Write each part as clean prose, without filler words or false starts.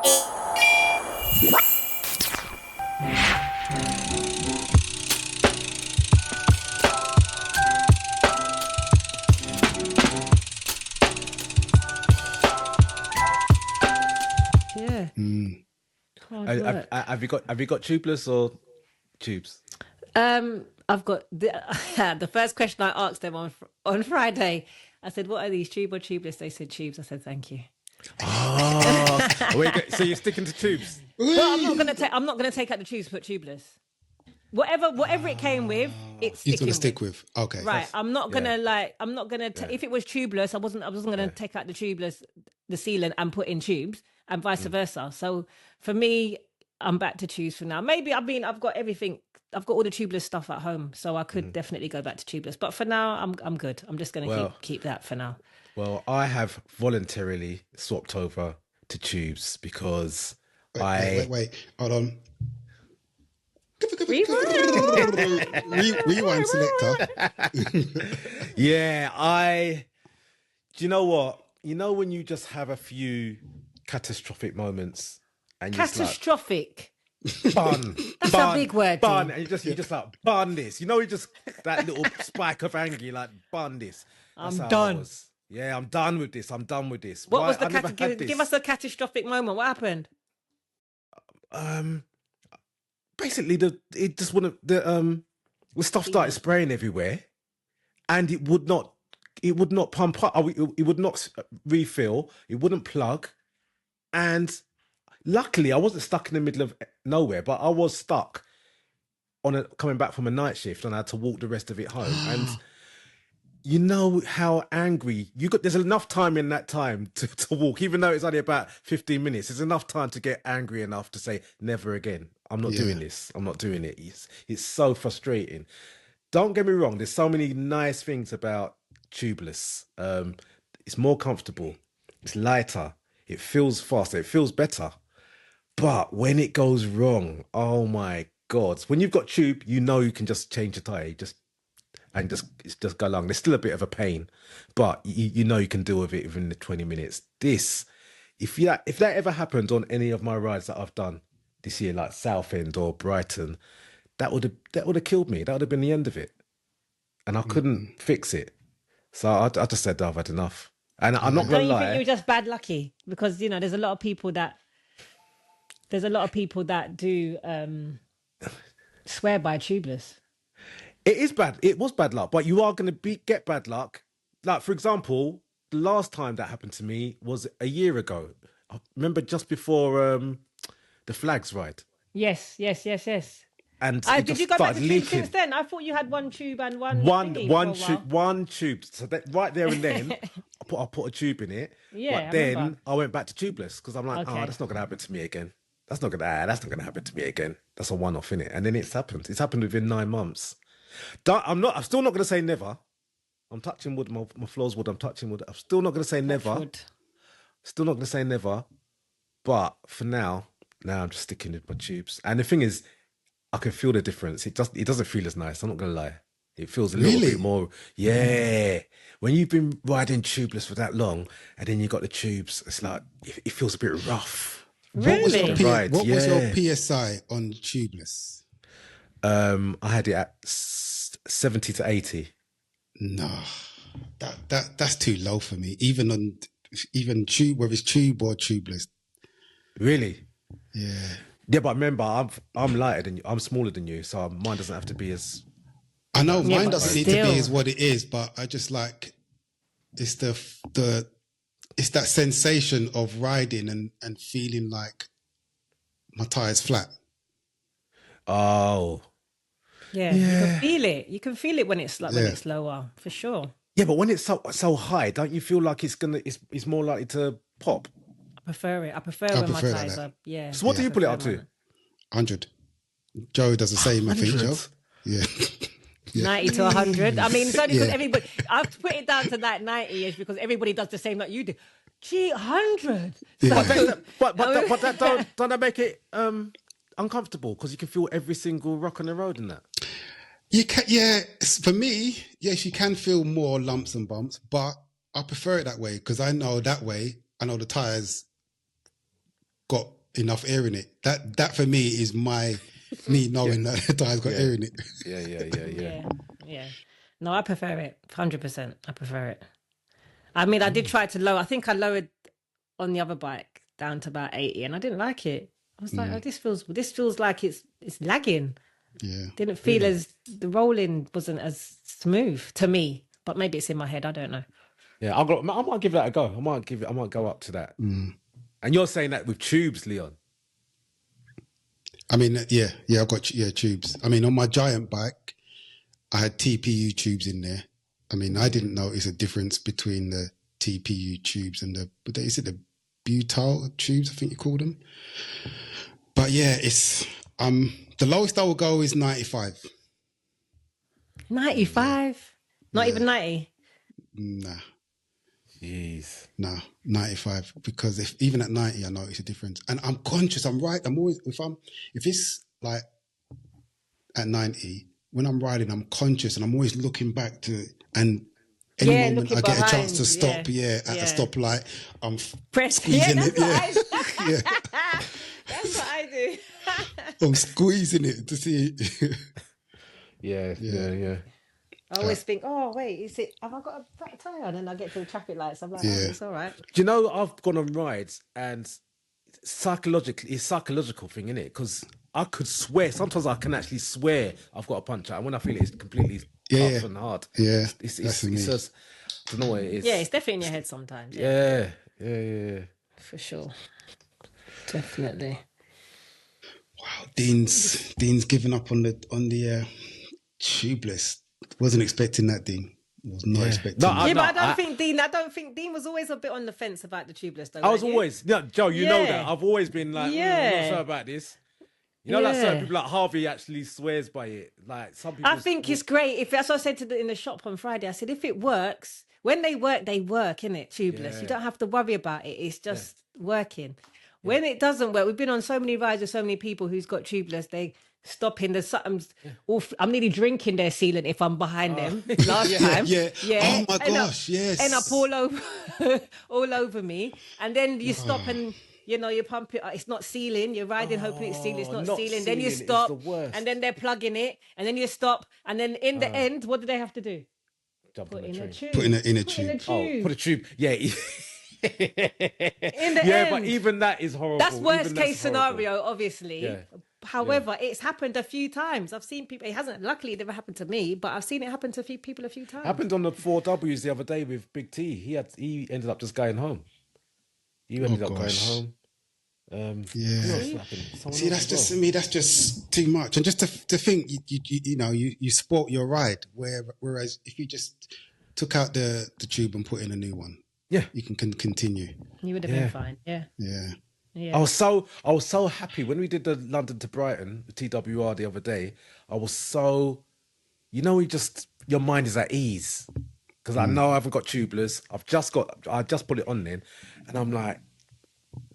Yeah. Hard work. Have you got tubeless or tubes? I've got the first question I asked them on Friday. I said, "What are these, tube or tubeless?" They said tubes. I said, "Thank you." Oh, so you're sticking to tubes? Well, I'm not gonna take out the tubes. Put tubeless. Whatever it came with, it's You're sticking gonna stick with. with. Okay. Right. I'm not gonna if it was tubeless, I wasn't gonna take out the sealant and put in tubes and vice versa. So for me, I'm back to tubes for now. Maybe I've got everything. I've got all the tubeless stuff at home, so I could definitely go back to tubeless. But for now, I'm good. I'm just gonna keep that for now. Well, I have voluntarily swapped over to tubes because Wait. Hold on. Rewind. Rewind selector. Yeah, do you know what? You know when you just have a few catastrophic moments and you're Catastrophic. like, bun. That's a big word. Bun. Dean. And you just like, bun this. You know, you just, that little spike of anger, you're like, bun this. That's how I done. was. Yeah, I'm done with this. I'm done with this. What was I never the had this. give us a catastrophic moment? What happened? Basically it just wouldn't the stuff started spraying everywhere and it would not pump up. It would not refill, it wouldn't plug, and luckily I wasn't stuck in the middle of nowhere, but I was stuck coming back from a night shift and I had to walk the rest of it home. And you know how angry there's enough time in that time to walk, even though it's only about 15 minutes. There's enough time to get angry enough to say, never again. I'm not doing this. I'm not doing it. It's so frustrating. Don't get me wrong. There's so many nice things about tubeless. It's more comfortable. It's lighter. It feels faster. It feels better. But when it goes wrong, oh my God. When you've got tube, you know you can just change the tire. Just go along. There's still a bit of a pain, but you know you can deal with it within the 20 minutes. If that ever happened on any of my rides that I've done this year, like Southend or Brighton, that would have killed me. That would have been the end of it, and I couldn't fix it. So I just said I've had enough. And I'm not gonna lie. Don't you think you were just bad lucky? Because there's a lot of people that do swear by tubeless. It is bad. It was bad luck, but you are going to get bad luck. Like, for example, the last time that happened to me was a year ago. I remember just before the Flags ride. Yes. And did you go back to tube since then? I thought you had one tube and one tube. So that right there and then, I put a tube in it. Yeah, but then I went back to tubeless because I'm like, Okay. that's not going to happen to me again. That's not going to happen to me again. That's a one-off, innit? And then it's happened. It's happened within 9 months. I'm still not going to say never. I'm touching wood. My floor's wood. I'm touching wood. I'm still not going to say never. Still not going to say never. But for now I'm just sticking with my tubes. And the thing is, I can feel the difference. It doesn't feel as nice. I'm not going to lie. It feels a little bit more. Yeah. When you've been riding tubeless for that long, and then you got the tubes, it's like it feels a bit rough. Really? What was your PSI on tubeless? I had it at 70 to 80. No, that's too low for me. Even tube, whether it's tube or tubeless. Really? Yeah. Yeah, but remember, I'm lighter than you. I'm smaller than you, so mine doesn't have to be as. I know mine doesn't need to still. be as what it is, but I just like it's it's that sensation of riding and feeling like my tire's flat. Oh. Yeah, you can feel it. You can feel it when it's when it's lower, for sure. Yeah, but when it's so high, don't you feel like it's more likely to pop? I prefer it. I prefer when my tires are. Yeah. So what do you put it up to? 100. Joe does the same, I think, Joe. Yeah. 90 to 100. I mean, it's only because everybody. I've put it down to that 90 is because everybody does the same like you do. Gee, 100. Yeah. But that don't that make it uncomfortable because you can feel every single rock on the road in that. You can, yeah. For me, yes, you can feel more lumps and bumps, but I prefer it that way because I know that way. I know the tires got enough air in it. That for me is me knowing that the tyre's got air in it. Yeah. No, I prefer it. 100%. I prefer it. I mean, I did try to lower. I think I lowered on the other bike down to about 80, and I didn't like it. I was like, oh, this feels like it's lagging. Yeah. Didn't feel as the rolling wasn't as smooth to me. But maybe it's in my head. I don't know. Yeah, I might give that a go. I might go up to that. And you're saying that with tubes, Leon? I mean, yeah, I've got tubes. I mean, on my giant bike, I had TPU tubes in there. I mean, I didn't notice a difference between the TPU tubes and the butyl tubes, I think you call them. But yeah, it's the lowest I will go is 95. 95? Not even 90? Nah. Jeez. No, 95. Because even at 90, I notice a difference. And I'm conscious, I'm always, if it's like at 90, when I'm riding, I'm conscious and I'm always looking back to, and any moment I get a chance to stop, at a stoplight, I'm squeezing it. That's what I do. I'm squeezing it to see it. Yeah. I always think, oh, wait, have I got a flat tyre? And then I get to the traffic lights. I'm like, oh, it's all right. Do you know, I've gone on rides and it's psychological thing, isn't it? Because I could swear, sometimes I can actually swear I've got a puncture. And when I feel it's completely tough and hard. Yeah, it's just, I don't know what it is. Yeah, it's definitely in your head sometimes. Yeah. For sure. Definitely. Wow, Dean's given up on the tubeless. Wasn't expecting that, Dean. Was not expecting. But I don't think Dean was always a bit on the fence about the tubeless though. I was always, Joe, you know that. I've always been like, I'm not sure about this. You know, like certain people, like Harvey actually swears by it. Like some people. I think it's great. If that's what I said in the shop on Friday, I said if it works, when they work, innit? Tubeless. You don't have to worry about it. It's just working. When it doesn't work, we've been on so many rides with so many people who's got tubeless. They stopping the something's. I'm nearly drinking their sealant if I'm behind them. Last time, Oh my gosh, yes. End up all over me, and then you stop and. You know, you pump it. It's not sealing. You're riding, hoping it's sealing. It's not sealing. Then you stop, and then they're plugging it, and then you stop, and then in the end, what do they have to do? Put in a tube. Put in a tube. Put a tube. Yeah. In the end, but even that is horrible. That's worst case scenario, obviously. Yeah. However, it's happened a few times. I've seen people. It hasn't. Luckily, it never happened to me, but I've seen it happen to a few people a few times. Happened on the 4Ws the other day with Big T. He ended up just going home. You ended up going home. See, that's just to me. That's just too much. And just to think, you sport your ride. Whereas if you just took out the tube and put in a new one, you can continue. You would have been fine. Yeah. I was so happy when we did the London to Brighton, the TWR the other day. I was so, your mind is at ease because I know I haven't got tubeless. I just put it on then, and I'm like,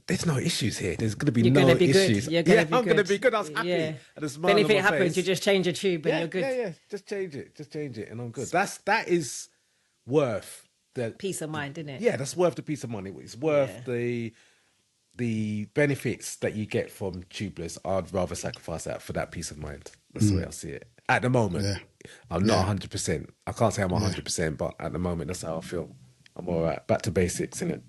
there's no issues here. There's going to be no issues. I'm going to be good. I was happy. Yeah. Then if it happens, you just change a tube and you're good. Yeah. Just change it, and I'm good. That is worth the peace of mind, isn't it? Yeah, that's worth the peace of money. It's worth the benefits that you get from tubeless. I'd rather sacrifice that for that peace of mind. That's the way I see it. At the moment, I'm not 100%. I can't say I'm 100%, but at the moment, that's how I feel. I'm all right. Back to basics, innit?